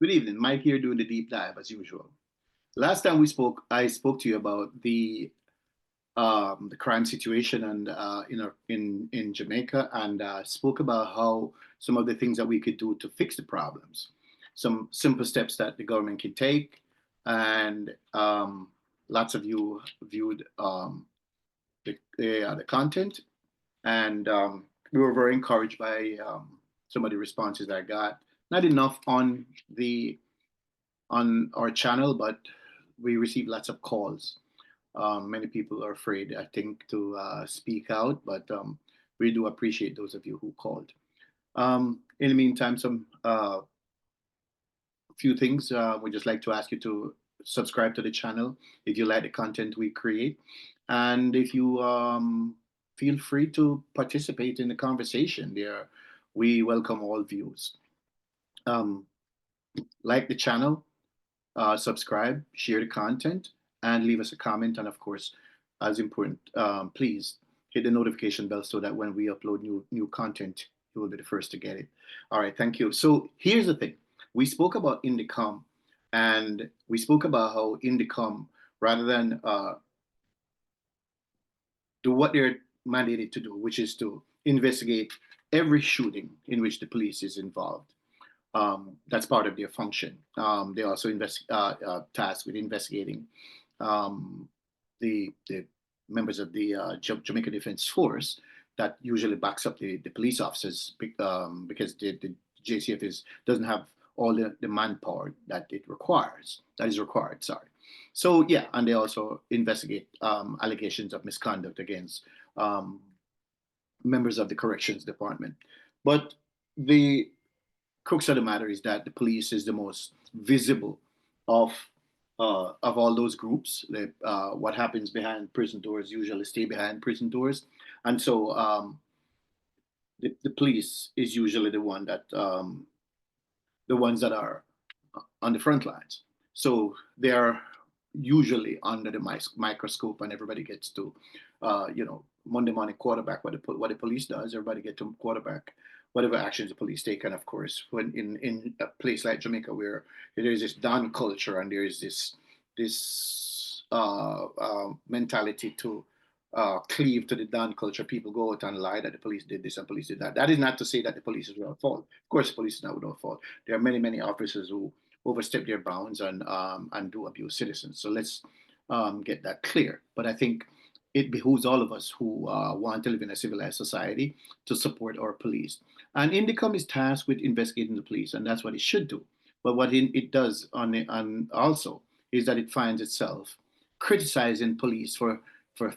Good evening. Mike here doing the deep dive as usual. Last time we spoke, I spoke to you about the crime situation and in Jamaica, and spoke about how some of the things that we could do to fix the problems, some simple steps that the government can take, and lots of you viewed the content, and we were very encouraged by some of the responses I got. Not enough the on our channel, but we received lots of calls. Many people are afraid, I think, to speak out, but we do appreciate those of you who called. In the meantime, some few things. We'd just like to ask you to subscribe to the channel if you like the content we create. And if you feel free to participate in the conversation there, we welcome all views. Like the channel, subscribe, share the content, and leave us a comment. And of course, as important, please hit the notification bell so that when we upload new content, you will be the first to get it. All right, thank you. So here's the thing. We spoke about Indicom, and we spoke about how Indicom, rather than do what they're mandated to do, which is to investigate every shooting in which the police is involved. That's part of their function. They also tasked with investigating the members of the Jamaica Defense Force that usually backs up the police officers because the JCF doesn't have all the manpower that it requires. That is required. Sorry. So yeah, and they also investigate allegations of misconduct against members of the corrections department. But the crux of the matter is that the police is the most visible of all those groups. What happens behind prison doors usually stay behind prison doors, and so the police is usually the ones that are on the front lines. So they are usually under the microscope, and everybody gets to, Monday morning quarterback what the police does. Everybody get to quarterback whatever actions the police take. And of course, when in a place like Jamaica, where there's this Don culture and there is this mentality to cleave to the Don culture, people go out and lie that the police did this and police did that. That is not to say that the police is without fault. Of course, the police is not without fault. There are many officers who overstep their bounds and do abuse citizens. So let's get that clear. But I think it behooves all of us who want to live in a civilized society to support our police. And Indicom is tasked with investigating the police, and that's what it should do. But what it does also is that it finds itself criticizing police for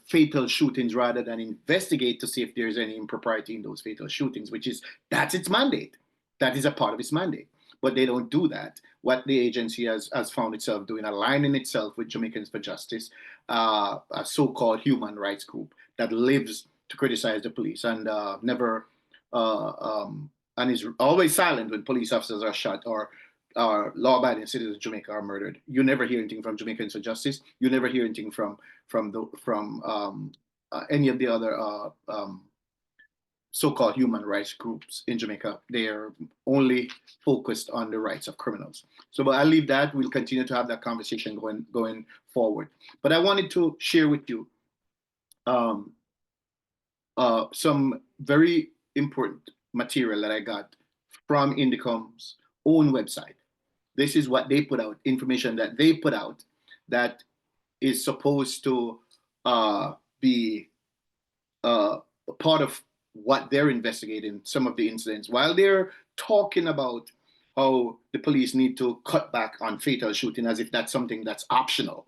fatal shootings rather than investigate to see if there's any impropriety in those fatal shootings, that's its mandate. That is a part of its mandate. But they don't do that. What the agency has found itself doing, aligning itself with Jamaicans for Justice, a so-called human rights group that lives to criticize the police and never and is always silent when police officers are shot or law-abiding citizens of Jamaica are murdered. You never hear anything from Jamaicans for Justice. You never hear anything from any of the other so-called human rights groups in Jamaica. They are only focused on the rights of criminals. So but I'll leave that. We'll continue to have that conversation going forward. But I wanted to share with you some very important material that I got from Indicom's own website. This is what they put out, information that they put out that is supposed to be part of what they're investigating, some of the incidents, while they're talking about how the police need to cut back on fatal shooting as if that's something that's optional.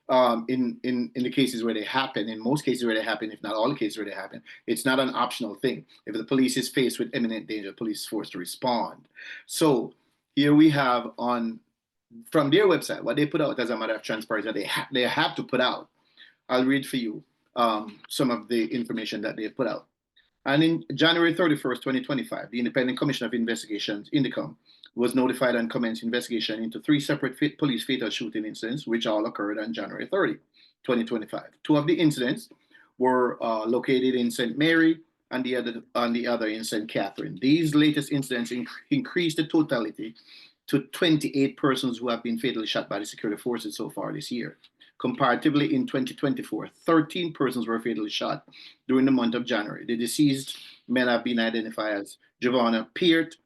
In the cases where they happen, in most cases where they happen, if not all the cases where they happen, it's not an optional thing. If the police is faced with imminent danger, the police is forced to respond. So here we have from their website, what they put out as a matter of transparency that they have to put out. I'll read for you some of the information that they put out. And in January 31st, 2025, the Independent Commission of Investigations, Indicom, was notified and commenced investigation into 3 separate police fatal shooting incidents, which all occurred on January 30, 2025. 2 of the incidents were located in St. Mary and the other in St. Catherine. These latest incidents increased the totality to 28 persons who have been fatally shot by the security forces so far this year. Comparatively, in 2024, 13 persons were fatally shot during the month of January. The deceased men have been identified as Giovanna Peart,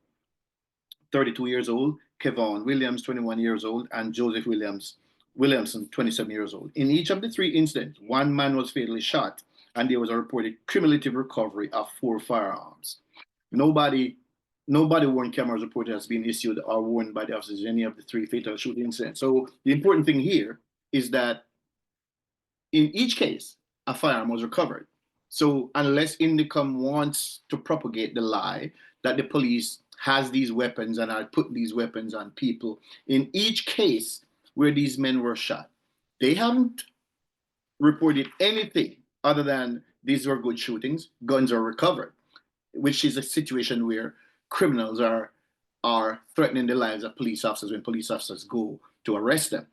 32 years old, Kevon Williams, 21 years old, and Joseph Williamson, 27 years old. In each of the three incidents, one man was fatally shot, and there was a reported cumulative recovery of 4 firearms. Nobody worn cameras reported has been issued or worn by the officers in any of the 3 fatal shooting incidents. So the important thing here is that in each case, a firearm was recovered. So unless Indicom wants to propagate the lie that the police has these weapons and are putting these weapons on people, in each case where these men were shot, they haven't reported anything other than these were good shootings, guns are recovered, which is a situation where criminals are threatening the lives of police officers when police officers go to arrest them.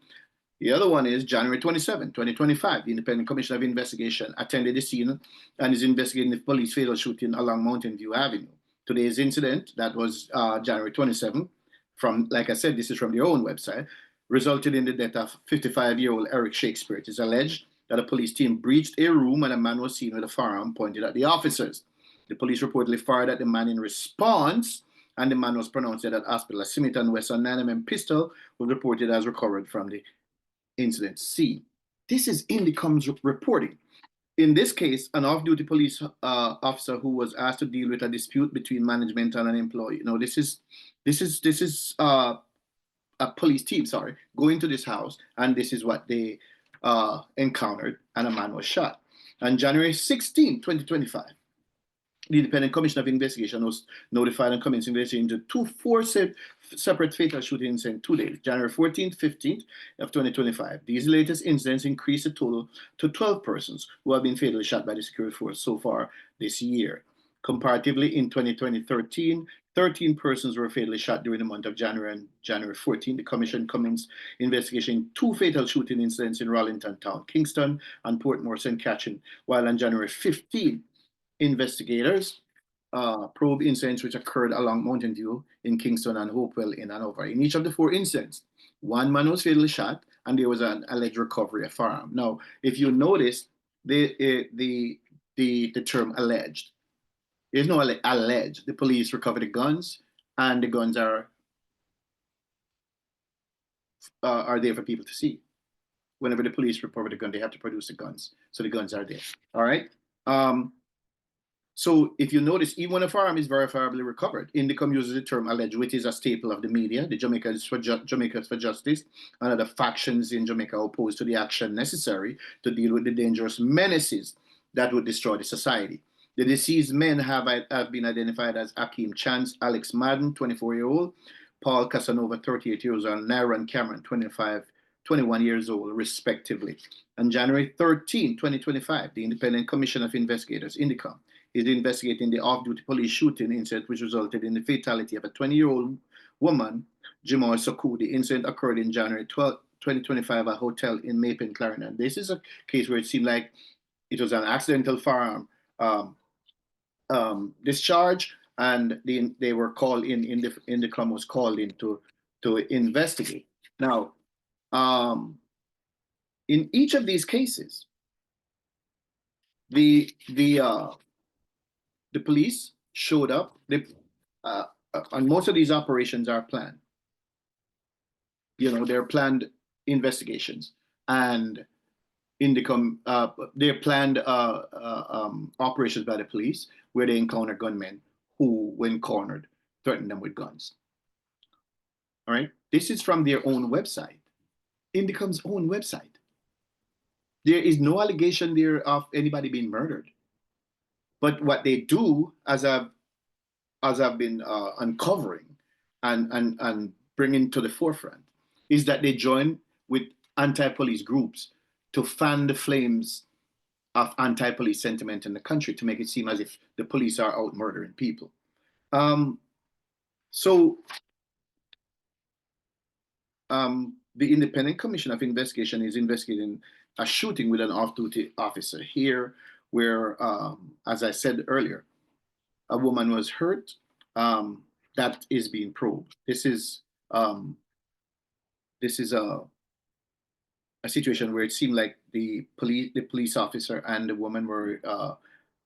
The other one is January 27, 2025. The Independent Commission of Investigation attended the scene and is investigating the police fatal shooting along Mountain View Avenue. Today's incident, that was January 27, from, like I said, this is from their own website, resulted in the death of 55-year-old Eric Shakespeare. It is alleged that a police team breached a room and a man was seen with a firearm pointed at the officers. The police reportedly fired at the man in response, and the man was pronounced dead at hospital. A Smith & Wesson 9mm pistol was reported as recovered from the incident scene. This is Indicom's reporting. In this case, an off-duty police officer who was asked to deal with a dispute between management and an employee. No, this is a police team, going to this house, and this is what they encountered, and a man was shot. On January 16, 2025, the Independent Commission of Investigation was notified and commenced investigation into 4 separate fatal shooting incidents 2 days, January 14th, 15th of 2025. These latest incidents increased the total to 12 persons who have been fatally shot by the security force so far this year. Comparatively, in 2013, 13 persons were fatally shot during the month of January and January 14. The Commission commenced investigation in 2 fatal shooting incidents in Rollington Town, Kingston, and Portmore, St. Catherine, while on January 15, investigators probe incidents which occurred along Mountain View in Kingston and Hopewell in Hanover. In each of the 4 incidents, 1 man was fatally shot and there was an alleged recovery of firearm. Now, if you notice the term alleged, there's no alleged. The police recovered the guns, and the guns are there for people to see. Whenever the police recover the gun, they have to produce the guns, so the guns are there. All right. So if you notice, even when a firearm is verifiably recovered, Indicom uses the term alleged, which is a staple of the media. The Jamaicans for Justice and other factions in Jamaica opposed to the action necessary to deal with the dangerous menaces that would destroy the society. The deceased men have been identified as Akeem Chance, Alex Madden, 24-year-old, Paul Casanova, 38 years old, and Naron Cameron, 21 years old, respectively. On January 13, 2025, the Independent Commission of Investigators, Indicom, is investigating the off-duty police shooting incident which resulted in the fatality of a 20-year-old woman, Jimoy Soku. The incident occurred in January 12, 2025 at a hotel in Maypen, Clarendon. This is a case where it seemed like it was an accidental firearm discharge, and they were called in the Indicom was called in to investigate. Now, in each of these cases, the police showed up. And most of these operations are planned. They're planned investigations, and Indicom, they're planned operations by the police where they encounter gunmen who, when cornered, threaten them with guns. All right, this is from their own website, Indicom's own website. There is no allegation there of anybody being murdered. But what they do, as I've been uncovering and bringing to the forefront, is that they join with anti-police groups to fan the flames of anti-police sentiment in the country to make it seem as if the police are out murdering people. The Independent Commission of Investigation is investigating a shooting with an off-duty officer here, where, as I said earlier, a woman was hurt. That is being probed. This is this is a situation where it seemed like the police officer and the woman were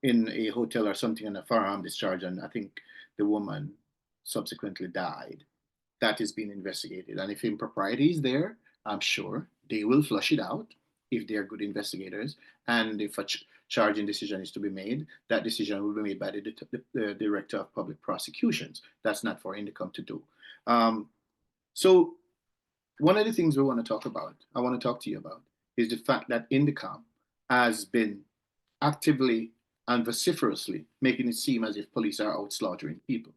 in a hotel or something and a firearm discharge, and I think the woman subsequently died. That is being investigated, and if impropriety is there, I'm sure they will flush it out if they are good investigators, and if a charging decision is to be made, that decision will be made by the director of public prosecutions. That's not for Indicom to do. So one of the things we want to talk about, I want to talk to you about, is the fact that Indicom has been actively and vociferously making it seem as if police are out slaughtering people.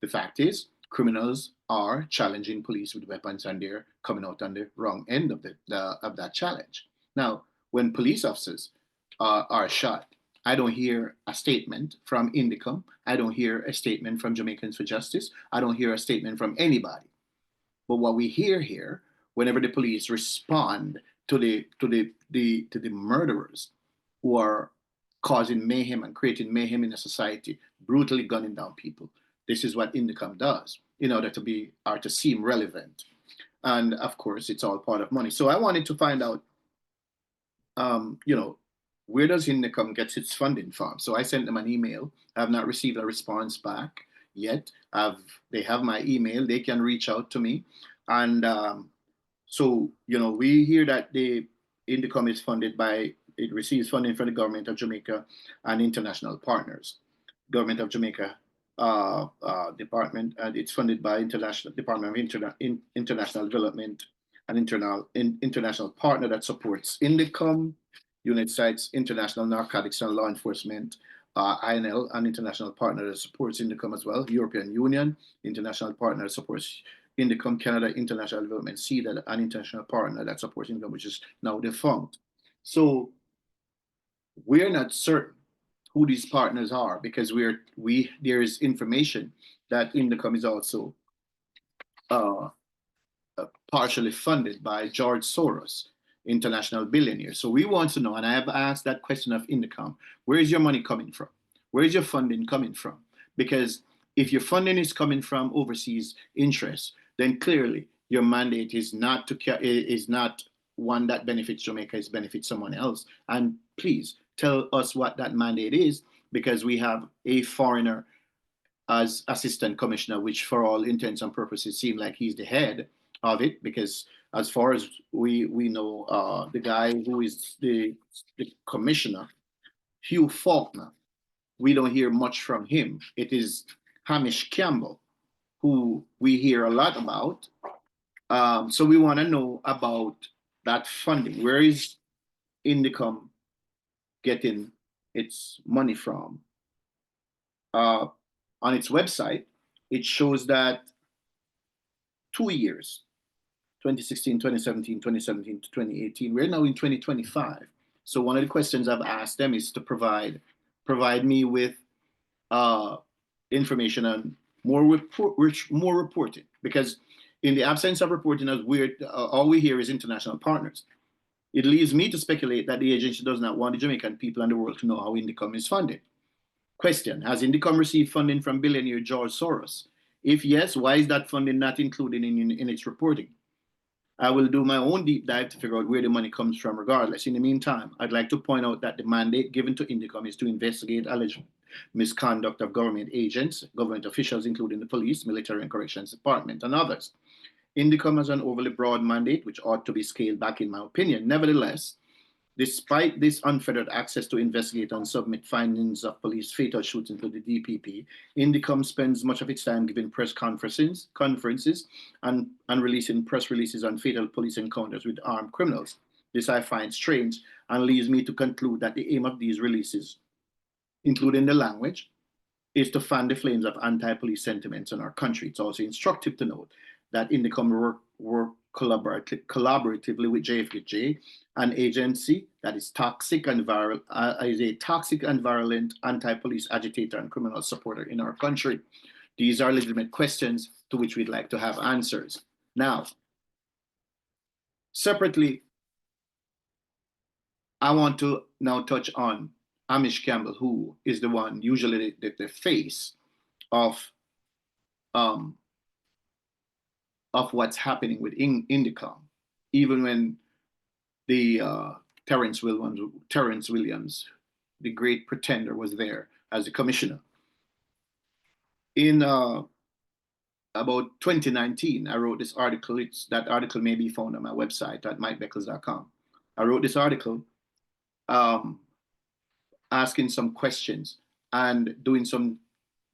The fact is, criminals are challenging police with weapons, and they're coming out on the wrong end of that challenge. Now, when police officers are shot, I don't hear a statement from Indicom. I don't hear a statement from Jamaicans for Justice. I don't hear a statement from anybody. But what we hear here, whenever the police respond to the murderers who are causing mayhem and creating mayhem in a society, brutally gunning down people, this is what Indicom does in order to be or to seem relevant. And of course, it's all part of money. So I wanted to find out, where does Indicom get its funding from? So I sent them an email. I have not received a response back yet. They have my email. They can reach out to me. And so, we hear that the Indicom is funded by, it receives funding from the government of Jamaica and international partners. Government of Jamaica department, and it's funded by International Department of International Development, an international partner that supports Indicom, United States International Narcotics and Law Enforcement, INL, an international partner that supports Indicom as well, European Union, international partner that supports Indicom, Canada International Development, CEDA, an international partner that supports Indicom, which is now defunct. So we're not certain who these partners are, because there is information that Indicom is also partially funded by George Soros, international billionaire. So we want to know, and I have asked that question of Indicom, where is your money coming from? Where is your funding coming from? Because if your funding is coming from overseas interests, then clearly your mandate is not one that benefits Jamaica, it benefits someone else. And please tell us what that mandate is, because we have a foreigner as assistant commissioner, which for all intents and purposes seems like he's the head of it, because as far as we know, the guy who is the commissioner, Hugh Faulkner, we don't hear much from him. It is Hamish Campbell, who we hear a lot about. So we want to know about that funding. Where is Indicom getting its money from? On its website, it shows that 2 years, 2016, 2017, 2017 to 2018, we're now in 2025. So one of the questions I've asked them is to provide me with information on more reporting, because in the absence of reporting, as all we hear is international partners. It leaves me to speculate that the agency does not want the Jamaican people and the world to know how Indicom is funded. Question: has Indicom received funding from billionaire George Soros? If yes, why is that funding not included in its reporting? I will do my own deep dive to figure out where the money comes from regardless. In the meantime, I'd like to point out that the mandate given to Indicom is to investigate alleged misconduct of government agents, government officials, including the police, military and corrections department, and others. Indicom has an overly broad mandate, which ought to be scaled back, in my opinion. Nevertheless, despite this unfettered access to investigate and submit findings of police fatal shootings to the DPP, Indicom spends much of its time giving press conferences and releasing press releases on fatal police encounters with armed criminals. This I find strange and leads me to conclude that the aim of these releases, including the language, is to fan the flames of anti-police sentiments in our country. It's also instructive to note that Indicom work collaboratively with JFJ, an agency that is toxic and violent, is a toxic and violent anti-police agitator and criminal supporter in our country. These are legitimate questions to which we'd like to have answers. Now, separately, I want to now touch on Hamish Campbell, who is the one usually the face of of what's happening with Indicom, even when the Terrence Williams, the great pretender, was there as the commissioner. In about 2019, I wrote this article. That article may be found on my website at mikebeckles.com. I wrote this article asking some questions and doing some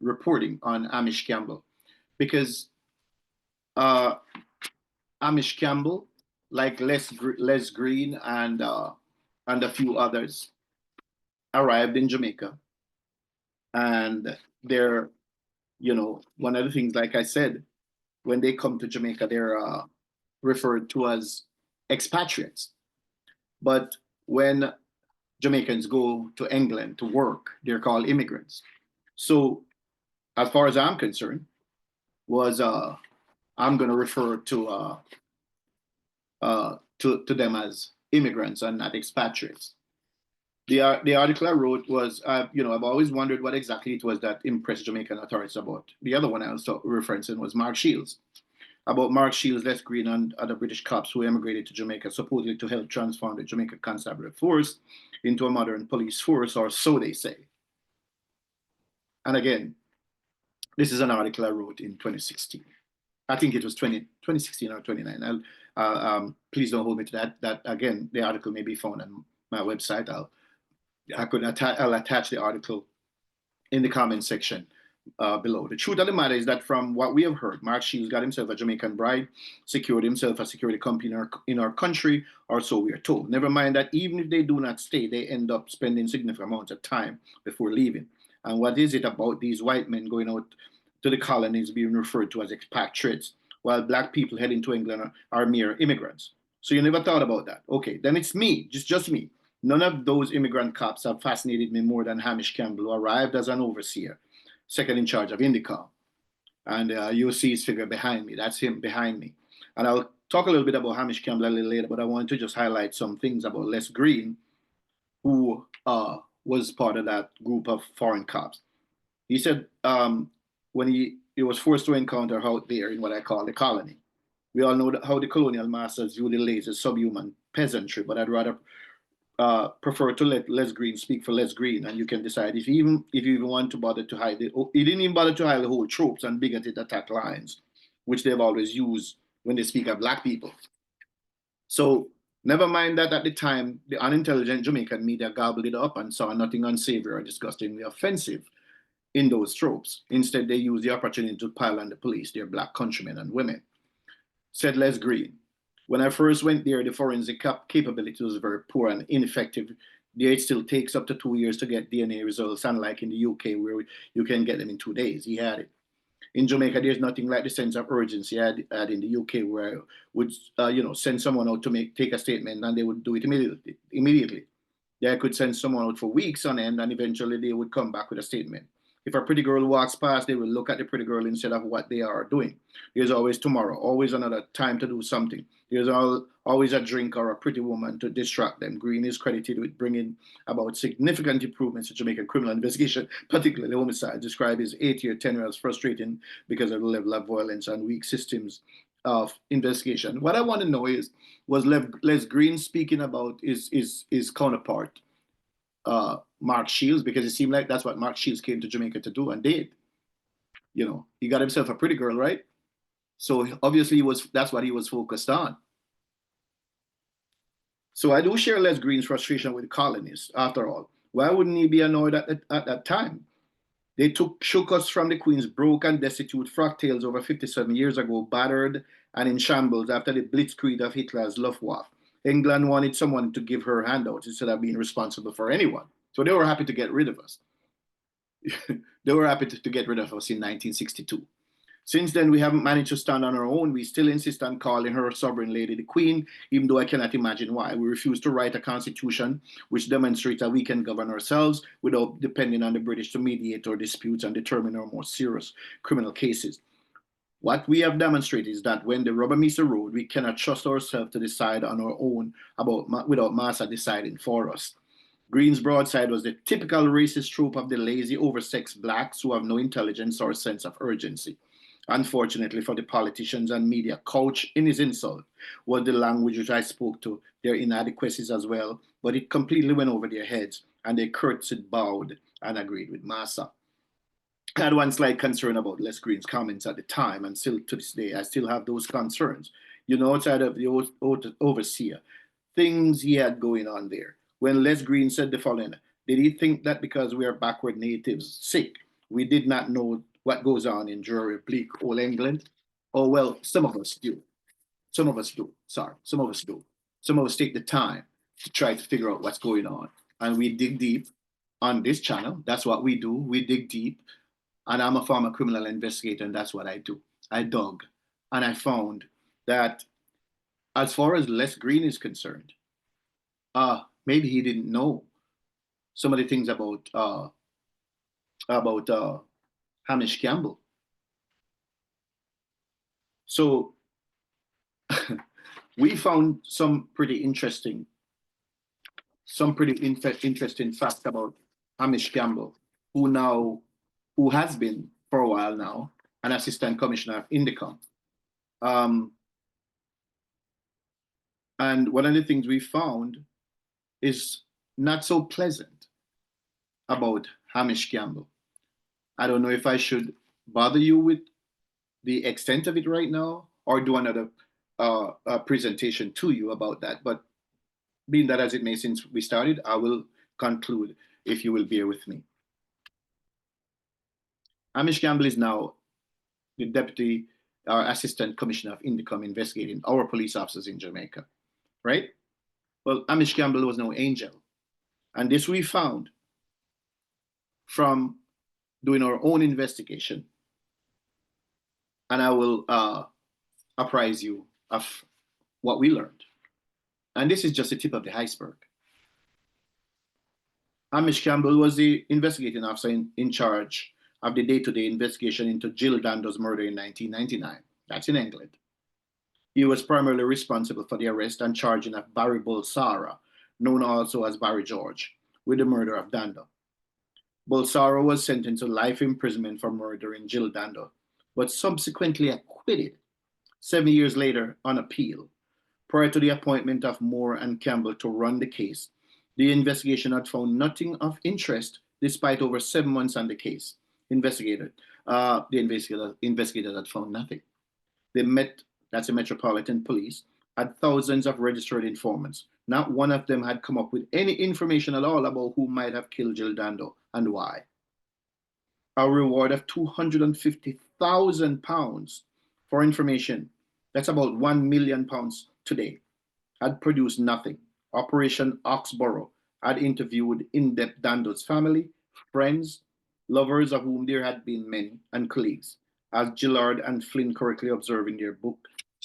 reporting on Hamish Campbell, because Hamish Campbell, like Les Green and a few others, arrived in Jamaica, and they're, one of the things, like I said, when they come to Jamaica, they're referred to as expatriates. But when Jamaicans go to England to work, they're called immigrants. So, as far as I'm concerned, I'm going to refer to them as immigrants and not expatriates. The article I wrote was, I've always wondered what exactly it was that impressed Jamaican authorities about. The other one I was referencing was Mark Shields, about Mark Shields, Les Green, and other British cops who emigrated to Jamaica supposedly to help transform the Jamaica Constabulary Force into a modern police force, or so they say. And again, this is an article I wrote in 2016. I think it was 2016 or 2019. Please don't hold me to that. That again, the article may be found on my website. I'll attach the article in the comment section below. The truth of the matter is that from what we have heard, Mark Shields got himself a Jamaican bride, secured himself a security company in our country, or so we are told. Never mind that even if they do not stay, they end up spending significant amounts of time before leaving. And what is it about these white men going out to the colonies being referred to as expatriates, while black people heading to England are mere immigrants? So you never thought about that. Okay, then it's me, just me. None of those immigrant cops have fascinated me more than Hamish Campbell, who arrived as an overseer, second in charge of Indicom. And you'll see his figure behind me. That's him behind me. And I'll talk a little bit about Hamish Campbell a little later, but I want to just highlight some things about Les Green, who was part of that group of foreign cops. He said when he was forced to encounter out there in what I call the colony. We all know how the colonial masters view the lazy subhuman peasantry, but I'd rather prefer to let Les Green speak for Les Green, and you can decide if you even want to bother to hide it. He didn't even bother to hide the whole tropes and bigoted attack lines, which they've always used when they speak of black people. So never mind that at the time, the unintelligent Jamaican media gobbled it up and saw nothing unsavory or disgustingly offensive in those tropes. Instead, they used the opportunity to pile on the police, their black countrymen and women. Said Les Green, when I first went there, the forensic capability was very poor and ineffective. There it still takes up to 2 years to get DNA results, unlike in the UK where you can get them in 2 days. He had it. In Jamaica, there's nothing like the sense of urgency I had in the UK, where I would send someone out to take a statement and they would do it immediately. They could send someone out for weeks on end and eventually they would come back with a statement. If a pretty girl walks past, they will look at the pretty girl instead of what they are doing. There's always tomorrow, always another time to do something. There's always a drink or a pretty woman to distract them. Green is credited with bringing about significant improvements to Jamaican criminal investigation, particularly homicide. Described his 8-year tenure as frustrating because of the level of violence and weak systems of investigation. What I want to know is, was Les Green speaking about his counterpart, Mark Shields, because it seemed like that's what Mark Shields came to Jamaica to do and did. He got himself a pretty girl, right? So obviously that's what he was focused on. So I do share Les Green's frustration with the colonists. After all, why wouldn't he be annoyed at that time? They shook us from the Queen's broke and destitute fracktails over 57 years ago, battered and in shambles after the blitzkrieg of Hitler's Luftwaffe. England wanted someone to give her handouts instead of being responsible for anyone. So they were happy to get rid of us. They were happy to get rid of us in 1962. Since then, we haven't managed to stand on our own. We still insist on calling her sovereign lady the Queen, even though I cannot imagine why. We refuse to write a constitution which demonstrates that we can govern ourselves without depending on the British to mediate our disputes and determine our more serious criminal cases. What we have demonstrated is that when the rubber meets the road, we cannot trust ourselves to decide on our own without Massa deciding for us. Green's broadside was the typical racist trope of the lazy, oversexed blacks who have no intelligence or sense of urgency. Unfortunately for the politicians and media, couch in his insult was the language which I spoke to their inadequacies as well, but it completely went over their heads and they curtsied, bowed, and agreed with Massa. I had one slight concern about Les Green's comments at the time, and still to this day, I still have those concerns. You know, outside of the overseer, things he had going on there. When Les Green said the following, did he think that because we are backward natives sick, we did not know what goes on in dreary, bleak old England? Oh, well, some of us do. Some of us do. Sorry, some of us do. Some of us take the time to try to figure out what's going on. And we dig deep on this channel. That's what we do. We dig deep. And I'm a former criminal investigator, and that's what I do. I dug. And I found that as far as Les Green is concerned, maybe he didn't know some of the things about Hamish Campbell. So we found some pretty interesting facts about Hamish Campbell, who has been for a while now an assistant commissioner of Indicom. And one of the things we found is not so pleasant about Hamish Campbell. I don't know if I should bother you with the extent of it right now or do another presentation to you about that. But being that as it may, since we started, I will conclude if you will bear with me. Hamish Campbell is now the deputy assistant commissioner of Indicom investigating our police officers in Jamaica, right? Well, Hamish Campbell was no angel. And this we found from doing our own investigation. And I will apprise you of what we learned. And this is just the tip of the iceberg. Hamish Campbell was the investigating officer in charge of the day-to-day investigation into Jill Dando's murder in 1999. That's in England. He was primarily responsible for the arrest and charging of Barry Bulsara, known also as Barry George, with the murder of Dando. Bulsara was sentenced to life imprisonment for murdering Jill Dando, but subsequently acquitted 7 years later on appeal. Prior to the appointment of Moore and Campbell to run the case, the investigation had found nothing of interest despite over 7 months on the case. The investigators had found nothing. That's the Metropolitan Police, had thousands of registered informants. Not one of them had come up with any information at all about who might have killed Jill Dando and why. A reward of £250,000 for information, that's about £1 million today, had produced nothing. Operation Oxborough had interviewed in-depth Dando's family, friends, lovers of whom there had been many, and colleagues, as Gillard and Flynn correctly observed in their book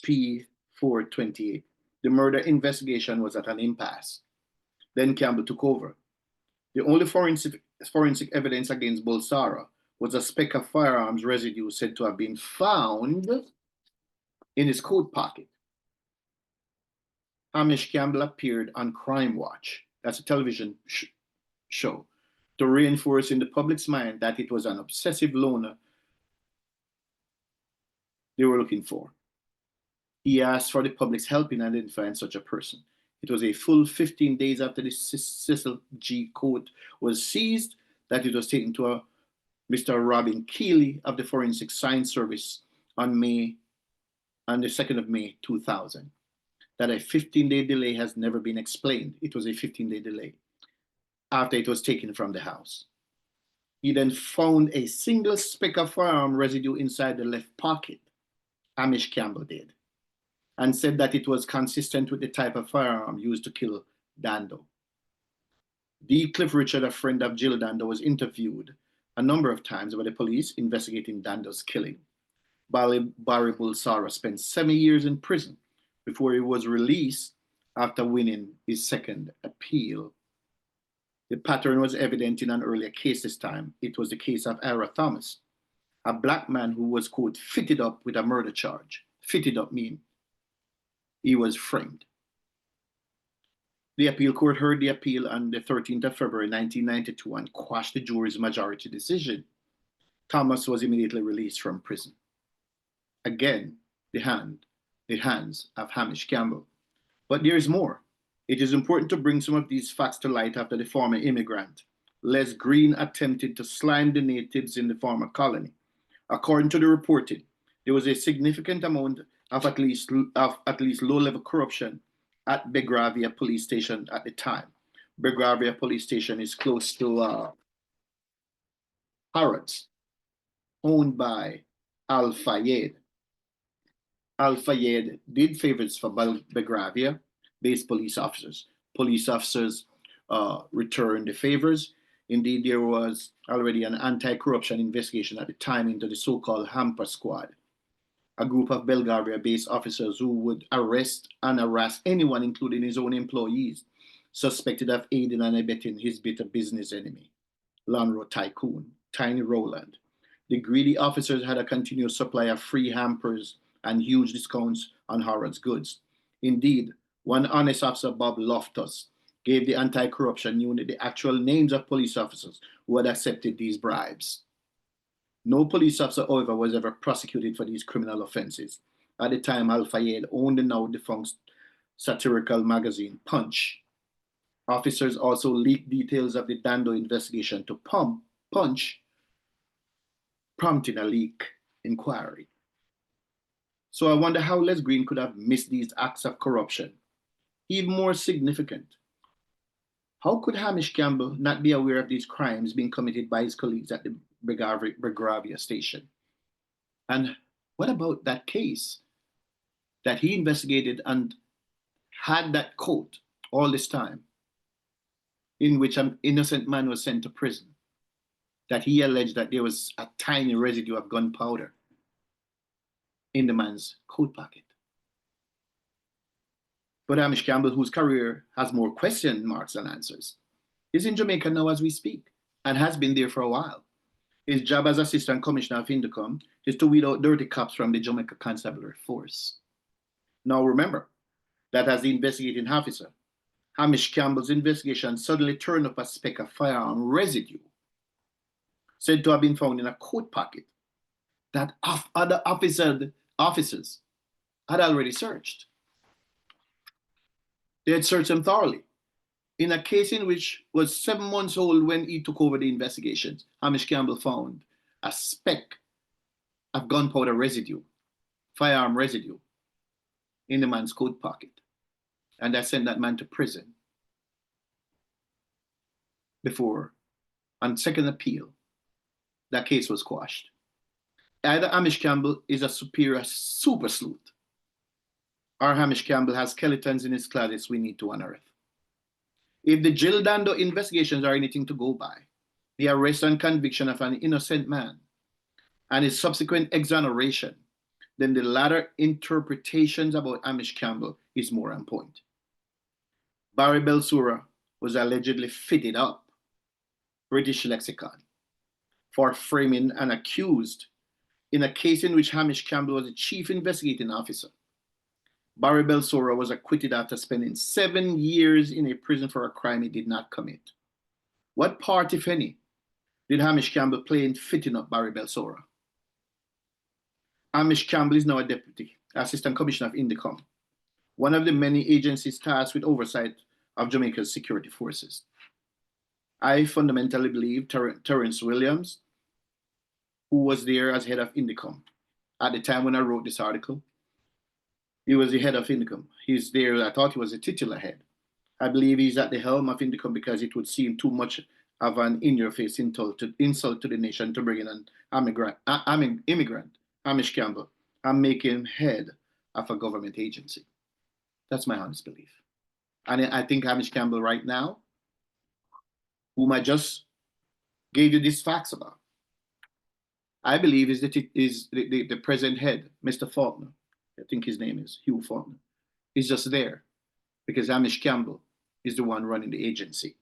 P428. The murder investigation was at an impasse. Then Campbell took over. The only forensic evidence against Bulsara was a speck of firearms residue said to have been found in his coat pocket. Hamish Campbell appeared on Crime Watch, that's a television show, to reinforce in the public's mind that it was an obsessive loner they were looking for. He asked for the public's help in identifying such a person. It was a full 15 days after the Cecil G. coat was seized that it was taken to Mr. Robin Keeley of the Forensic Science Service on the 2nd of May 2000. That a 15-day delay has never been explained. It was a 15-day delay after it was taken from the house. He then found a single speck of firearm residue inside the left pocket, Hamish Campbell did, and said that it was consistent with the type of firearm used to kill Dando. D. Cliff Richard, a friend of Jill Dando, was interviewed a number of times by the police investigating Dando's killing. Barry Bulsara spent 7 years in prison before he was released after winning his second appeal. The pattern was evident in an earlier case this time. It was the case of Ira Thomas, a black man who was, quote, fitted up with a murder charge. Fitted up mean he was framed. The appeal court heard the appeal on the 13th of February 1992 and quashed the jury's majority decision. Thomas was immediately released from prison. Again, the hands of Hamish Campbell. But there's more. It is important to bring some of these facts to light after the former immigrant, Les Green, attempted to slime the natives in the former colony. According to the reporting, there was a significant amount of at least low-level corruption at Belgravia police station at the time. Belgravia police station is close to Harrods, owned by Al Fayed. Al Fayed did favors for Belgravia based police officers. Police officers returned the favors. Indeed, there was already an anti-corruption investigation at the time into the so-called Hamper Squad, a group of Belgravia-based officers who would arrest and harass anyone, including his own employees, suspected of aiding and abetting his bitter business enemy, Lonro tycoon, Tiny Rowland. The greedy officers had a continuous supply of free hampers and huge discounts on Harrods goods. Indeed, one honest officer, Bob Loftus, gave the anti-corruption unit the actual names of police officers who had accepted these bribes. No police officer, however, was ever prosecuted for these criminal offenses. At the time, Al Fayed owned the now defunct satirical magazine Punch. Officers also leaked details of the Dando investigation to Punch, prompting a leak inquiry. So I wonder how Les Green could have missed these acts of corruption. Even more significant, how could Hamish Campbell not be aware of these crimes being committed by his colleagues at the Belgravia station? And what about that case that he investigated and had that court all this time, in which an innocent man was sent to prison, that he alleged that there was a tiny residue of gunpowder in the man's coat pocket? But Hamish Campbell, whose career has more question marks than answers, is in Jamaica now as we speak and has been there for a while. His job as Assistant Commissioner of Indicom is to weed out dirty cops from the Jamaica Constabulary Force. Now remember that as the investigating officer, Hamish Campbell's investigation suddenly turned up a speck of firearm residue said to have been found in a coat pocket that other officers had already searched. They had searched him thoroughly. In a case in which was 7 months old when he took over the investigations, Hamish Campbell found a speck of gunpowder residue, firearm residue, in the man's coat pocket. And that sent that man to prison. Before, on second appeal, that case was quashed. Either Hamish Campbell is a superior super sleuth, or Hamish Campbell has skeletons in his closets we need to unearth. If the Jill Dando investigations are anything to go by, the arrest and conviction of an innocent man and his subsequent exoneration, then the latter interpretations about Hamish Campbell is more on point. Barry Belsura was allegedly fitted up, British lexicon, for framing an accused in a case in which Hamish Campbell was the chief investigating officer. Barry Belsura was acquitted after spending 7 years in a prison for a crime he did not commit. What part, if any, did Hamish Campbell play in fitting up Barry Belsura? Hamish Campbell is now a deputy assistant commissioner of Indicom, one of the many agencies tasked with oversight of Jamaica's security forces. I fundamentally believe Terrence Williams, who was there as head of Indicom at the time when I wrote this article, he was the head of Indicom. He's there, I thought he was a titular head. I believe he's at the helm of Indicom because it would seem too much of an in-your-face insult to the nation to bring in an immigrant, Hamish Campbell, and make him head of a government agency. That's my honest belief. And I think Hamish Campbell right now, whom I just gave you these facts about, I believe is the present head, Mr. Faulkner. I think his name is Hugh Faulkner. He's just there because Hamish Campbell is the one running the agency.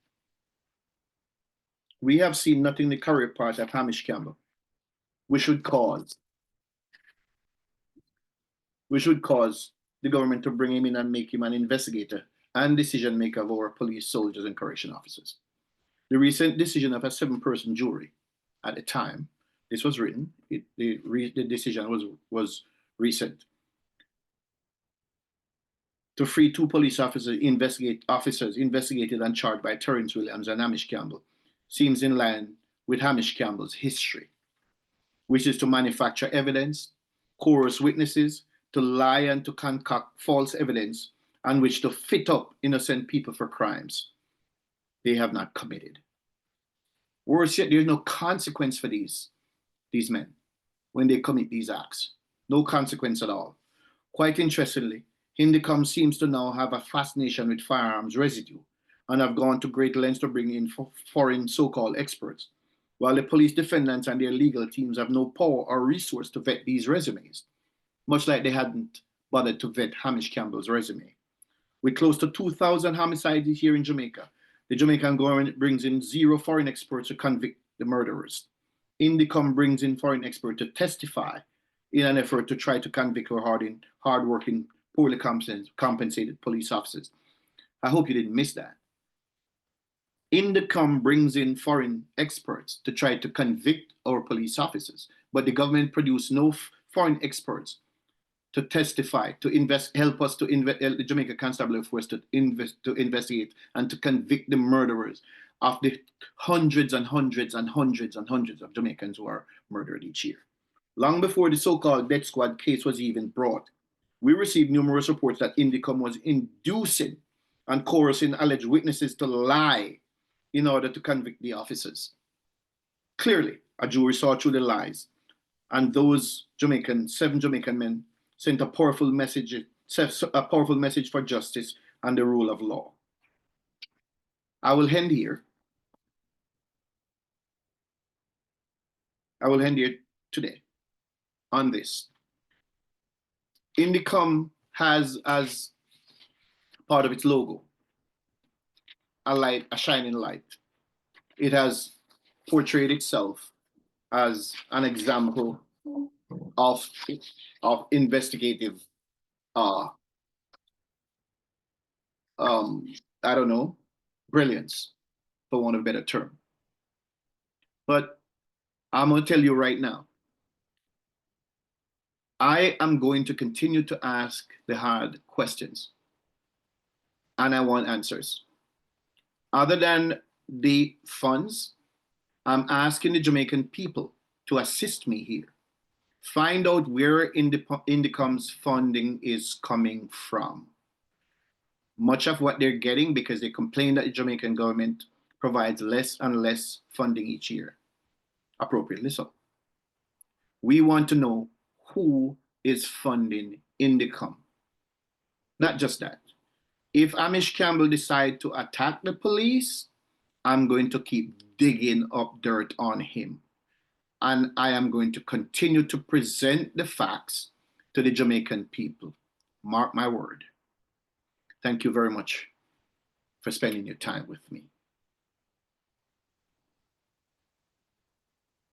We have seen nothing in the career part of Hamish Campbell. We should cause the government to bring him in and make him an investigator and decision maker of our police, soldiers, and correction officers. The recent decision of a 7-person jury at the time this was written, the decision was recent. To free 2 police officers investigated and charged by Terrence Williams and Hamish Campbell seems in line with Hamish Campbell's history, which is to manufacture evidence, coerce witnesses, to lie and to concoct false evidence, and which to fit up innocent people for crimes they have not committed. Worse yet, there's no consequence for these men when they commit these acts. No consequence at all. Quite interestingly, Indicom seems to now have a fascination with firearms residue and have gone to great lengths to bring in foreign so-called experts, while the police defendants and their legal teams have no power or resource to vet these resumes, much like they hadn't bothered to vet Hamish Campbell's resume. With close to 2,000 homicides here in Jamaica, the Jamaican government brings in 0 foreign experts to convict the murderers. Indicom brings in foreign experts to testify in an effort to try to convict our hard-working, poorly compensated police officers. I hope you didn't miss that. Indicom brings in foreign experts to try to convict our police officers, but the government produced no foreign experts to testify, to help us to the Jamaica Constabulary Force to investigate and to convict the murderers of the hundreds and hundreds and hundreds and hundreds of Jamaicans who are murdered each year. Long before the so-called death squad case was even brought, we received numerous reports that Indicom was inducing and coercing alleged witnesses to lie in order to convict the officers. Clearly, a jury saw through the lies, and those 7 Jamaican men sent a powerful message for justice and the rule of law. I will end here. Today on this. Indicom has as part of its logo a shining light. It has portrayed itself as an example of investigative, brilliance, for want of a better term. But I'm going to tell you right now, I am going to continue to ask the hard questions, and I want answers. Other than the funds, I'm asking the Jamaican people to assist me here. Find out where Indicom's funding is coming from. Much of what they're getting because they complain that the Jamaican government provides less and less funding each year, appropriately so. We want to know who is funding Indicom. Not just that. If Hamish Campbell decides to attack the police, I'm going to keep digging up dirt on him. And I am going to continue to present the facts to the Jamaican people. Mark my word. Thank you very much for spending your time with me.